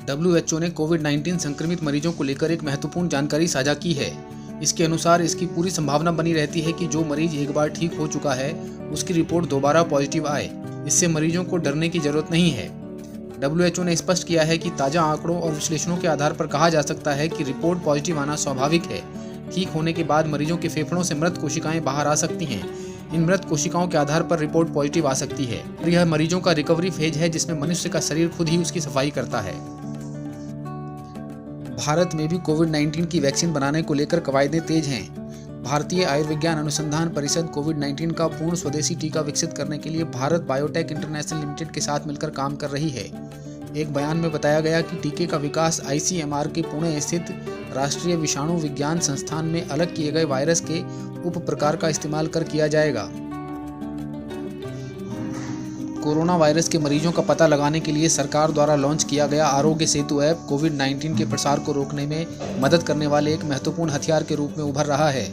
WHO ने कोविड-19 संक्रमित मरीजों को लेकर एक महत्वपूर्ण जानकारी साझा की है। इसके अनुसार इसकी पूरी संभावना बनी रहती है कि जो मरीज एक बार ठीक हो चुका है उसकी रिपोर्ट दोबारा पॉजिटिव आए। इससे मरीजों को डरने की जरूरत नहीं है। WHO ने स्पष्ट किया है कि ताज़ा आंकड़ों और विश्लेषणों के आधार पर कहा जा सकता है कि रिपोर्ट पॉजिटिव आना स्वाभाविक है। ठीक होने के बाद मरीजों के फेफड़ों से मृत कोशिकाएं बाहर आ सकती हैं। इन मृत कोशिकाओं के आधार पर रिपोर्ट पॉजिटिव आ सकती है। यह मरीजों का रिकवरी फेज है जिसमें मनुष्य का शरीर खुद ही उसकी सफाई करता है। भारत में भी कोविड-19 की वैक्सीन बनाने को लेकर कवायदें तेज हैं। भारतीय आयुर्विज्ञान अनुसंधान परिषद कोविड-19 का पूर्ण स्वदेशी टीका विकसित करने के लिए भारत बायोटेक इंटरनेशनल लिमिटेड के साथ मिलकर काम कर रही है। एक बयान में बताया गया कि टीके का विकास ICMR के पुणे स्थित राष्ट्रीय विषाणु विज्ञान संस्थान में अलग किए गए वायरस के उप प्रकार का इस्तेमाल कर किया जाएगा। कोरोना वायरस के मरीजों का पता लगाने के लिए सरकार द्वारा लॉन्च किया गया आरोग्य सेतु ऐप कोविड-19 के प्रसार को रोकने में मदद करने वाले एक महत्वपूर्ण हथियार के रूप में उभर रहा है।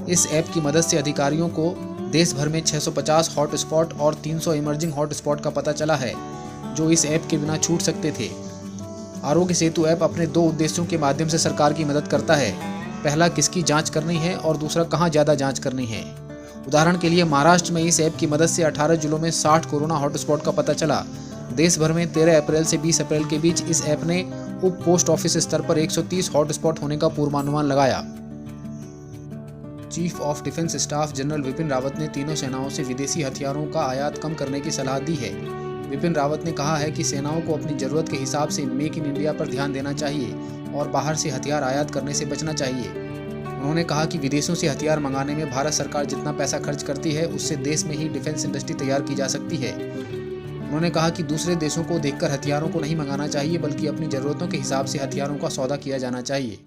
इस ऐप की मदद से अधिकारियों को देश भर में 650 हॉटस्पॉट और 300 इमर्जिंग हॉटस्पॉट का पता चला है, जो इस ऐप के बिना छूट सकते थे। आरोग्य सेतु ऐप अपने 2 उद्देश्यों के माध्यम से सरकार की मदद करता है। पहला, किसकी जांच करनी है और दूसरा, कहां ज़्यादा जांच करनी है। उदाहरण के लिए महाराष्ट्र में इस ऐप की मदद से 18 जिलों में 60 कोरोना हॉटस्पॉट का पता चला। देश भर में 13 अप्रैल से 20 अप्रैल के बीच इस ऐप ने उप पोस्ट ऑफिस स्तर पर 130 हॉटस्पॉट होने का पूर्वानुमान लगाया। Chief of defence staff general Vipin Rawat ने तीनों सेनाओं से विदेशी हथियारों का आयात कम करने की सलाह दी है। विपिन रावत ने कहा है कि सेनाओं को अपनी जरूरत के हिसाब से मेक इन इंडिया पर ध्यान देना चाहिए और बाहर से हथियार आयात करने से बचना चाहिए। उन्होंने कहा कि विदेशों से हथियार मंगाने में भारत सरकार जितना पैसा खर्च करती है उससे देश में ही डिफेंस इंडस्ट्री तैयार की जा सकती है। उन्होंने कहा कि दूसरे देशों को देखकर हथियारों को नहीं मंगाना चाहिए बल्कि अपनी ज़रूरतों के हिसाब से हथियारों का सौदा किया जाना चाहिए।